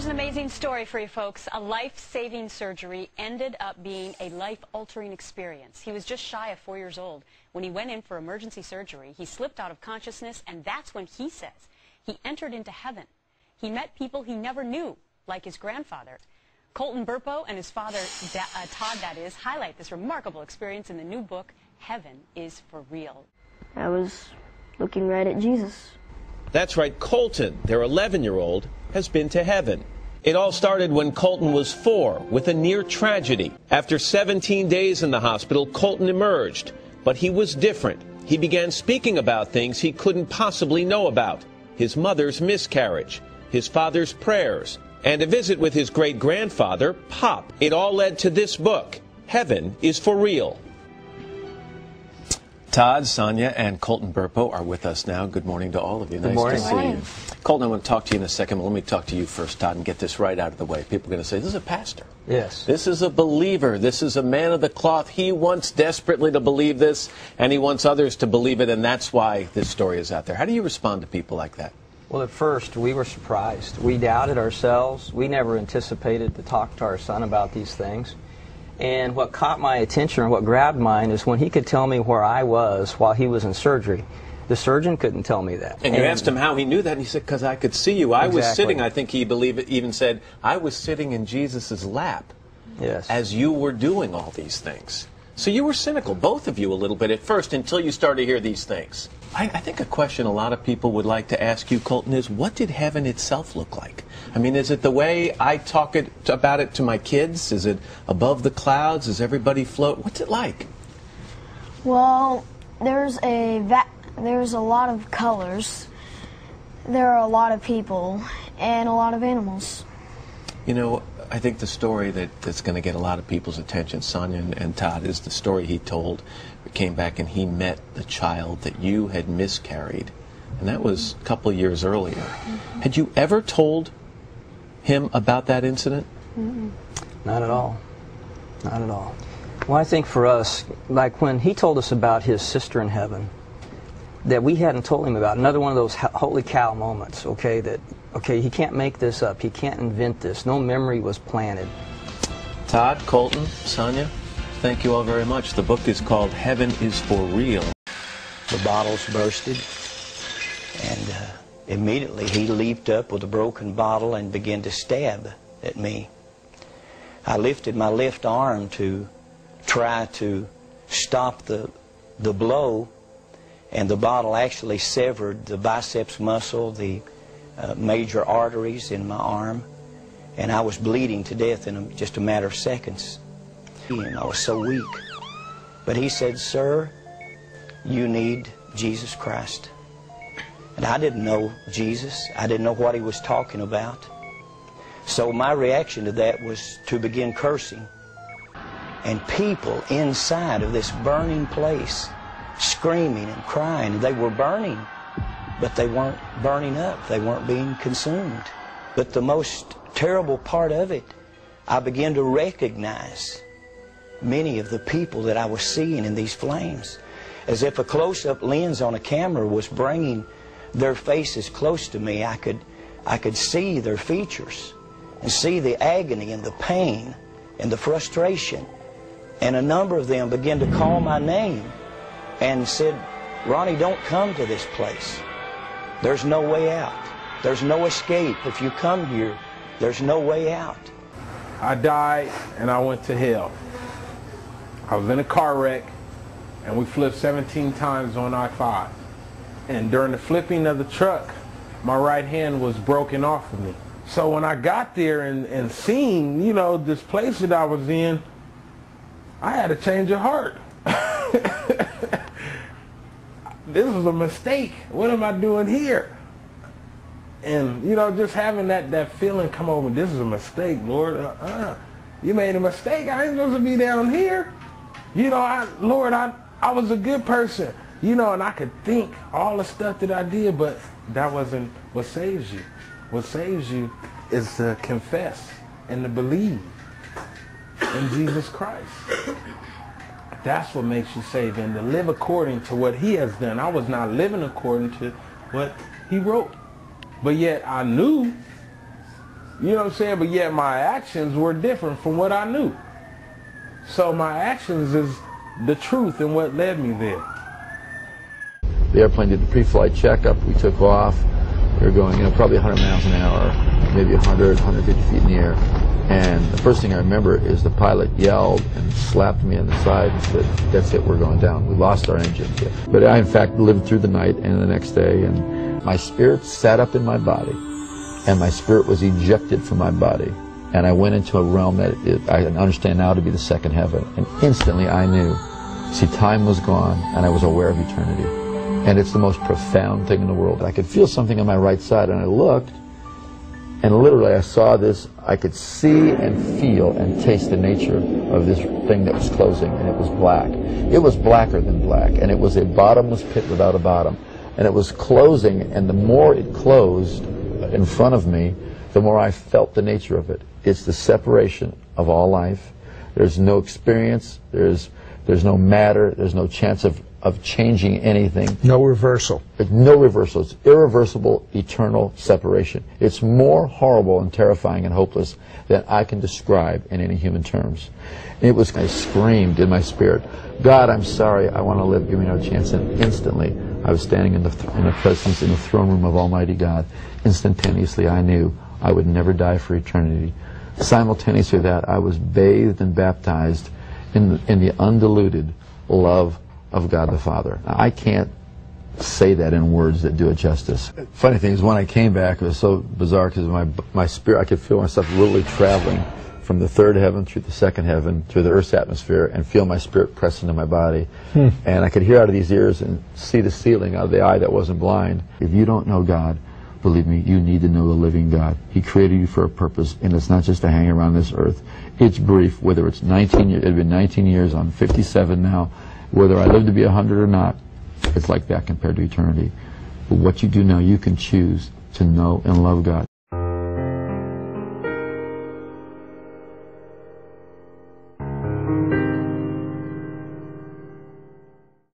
Here's an amazing story for you folks. A life-saving surgery ended up being a life-altering experience. He was just shy of 4 years old when he went in for emergency surgery. He slipped out of consciousness, and that's when he says he entered into heaven. He met people he never knew, like his grandfather. Colton Burpo and his father, Todd, that is, highlight this remarkable experience in the new book, Heaven is for Real. I was looking right at Jesus. That's right, Colton, their 11-year-old, has been to heaven. It all started when Colton was 4 with a near tragedy. After 17 days in the hospital, Colton emerged, but he was different. He began speaking about things he couldn't possibly know about. His mother's miscarriage, his father's prayers, and a visit with his great-grandfather, Pop. It all led to this book, Heaven is for Real. Todd, Sonia, and Colton Burpo are with us now. Good morning to all of you. Good morning. Nice to see you. Colton, I want to talk to you in a second, but let me talk to you first, Todd, and get this right out of the way. People are going to say, this is a pastor. Yes. This is a believer. This is a man of the cloth. He wants desperately to believe this, and he wants others to believe it, and that's why this story is out there. How do you respond to people like that? Well, at first, we were surprised. We doubted ourselves. We never anticipated to talk to our son about these things. And what caught my attention, or what grabbed mine, is when he could tell me where I was while he was in surgery. The surgeon couldn't tell me that. And you asked him how he knew that, and he said, because I could see you. I was sitting, I think he even said, I was sitting in Jesus' lap as you were doing all these things. So you were cynical, both of you, a little bit at first, until you started to hear these things. I think a question a lot of people would like to ask you, Colton, is what did heaven itself look like? I mean, is it the way I talk about it to my kids? Is it above the clouds? Does everybody float? What's it like? Well, there's a lot of colors. There are a lot of people and a lot of animals. You know, I think the story that's going to get a lot of people's attention, Sonia and Todd, is the story he told. He came back and he met the child that you had miscarried, and that was a couple of years earlier. Had you ever told him about that incident? Not at all. Not at all. Well, I think for us, like when he told us about his sister in heaven, that we hadn't told him about, another one of those holy cow moments, okay, that, okay, he can't make this up, he can't invent this, no memory was planted. Todd, Colton, Sonia, thank you all very much. The book is called Heaven is for Real. The bottles bursted, and immediately he leaped up with a broken bottle and began to stab at me. I lifted my left arm to try to stop the blow, and the bottle actually severed the biceps muscle, the major arteries in my arm, and I was bleeding to death in just a matter of seconds. And I was so weak. But he said, "Sir, you need Jesus Christ." And I didn't know Jesus. I didn't know what he was talking about. So my reaction to that was to begin cursing. And people inside of this burning place, screaming and crying. They were burning, but they weren't burning up. They weren't being consumed. But the most terrible part of it, I began to recognize many of the people that I was seeing in these flames. As if a close-up lens on a camera was bringing their faces close to me, I could see their features and see the agony and the pain and the frustration. And a number of them began to call my name and said, "Ronnie, don't come to this place. There's no way out. There's no escape. If you come here, there's no way out." I died and I went to hell. I was in a car wreck and we flipped 17 times on I-5. And during the flipping of the truck, my right hand was broken off of me. So when I got there and seen, you know, this place that I was in, I had a change of heart. This was a mistake. What am I doing here? And, you know, just having that feeling come over, this is a mistake, Lord. You made a mistake. I ain't supposed to be down here. You know, Lord, I was a good person. You know, and I could think all the stuff that I did, but that wasn't what saves you. What saves you is to confess and to believe in Jesus Christ. That's what makes you saved, and to live according to what he has done. I was not living according to what he wrote. But yet I knew You know what I'm saying? But yet my actions were different from what I knew. So my actions is the truth and what led me there. The airplane did the pre-flight checkup. We took off. We were going, probably 100 miles an hour, maybe 100, 150 feet in the air. And the first thing I remember is the pilot yelled and slapped me on the side and said, "That's it, we're going down. We lost our engine." But I, in fact, lived through the night and the next day, and my spirit sat up in my body, and my spirit was ejected from my body. And I went into a realm that I understand now to be the second heaven. And instantly I knew, see, time was gone, and I was aware of eternity. And it's the most profound thing in the world. I could feel something on my right side, and I looked, and literally I saw this. I could see and feel and taste the nature of this thing that was closing, and it was black. It was blacker than black, and it was a bottomless pit without a bottom. And it was closing, and the more it closed in front of me, the more I felt the nature of it. It's the separation of all life. There's no experience, there's no matter, there's no chance of changing anything. No reversal. No reversal. It's irreversible, eternal separation. It's more horrible and terrifying and hopeless than I can describe in any human terms. It was, I screamed in my spirit, "God, I'm sorry, I want to live, give me no chance." And instantly, I was standing in the presence, in the throne room of Almighty God. Instantaneously, I knew I would never die for eternity. Simultaneously with that, I was bathed and baptized in the undiluted love of God the Father. Now, I can't say that in words that do it justice. Funny thing is, when I came back, it was so bizarre because my spirit, I could feel myself literally traveling from the third heaven through the second heaven, through the earth's atmosphere, and feel my spirit press into my body. And I could hear out of these ears and see the ceiling out of the eye that wasn't blind. If you don't know God, believe me, you need to know the living God. He created you for a purpose, and it's not just to hang around this earth. It's brief, whether it's 19 years, it's been 19 years, I'm 57 now, whether I live to be 100 or not, it's like that compared to eternity. But what you do now, you can choose to know and love God.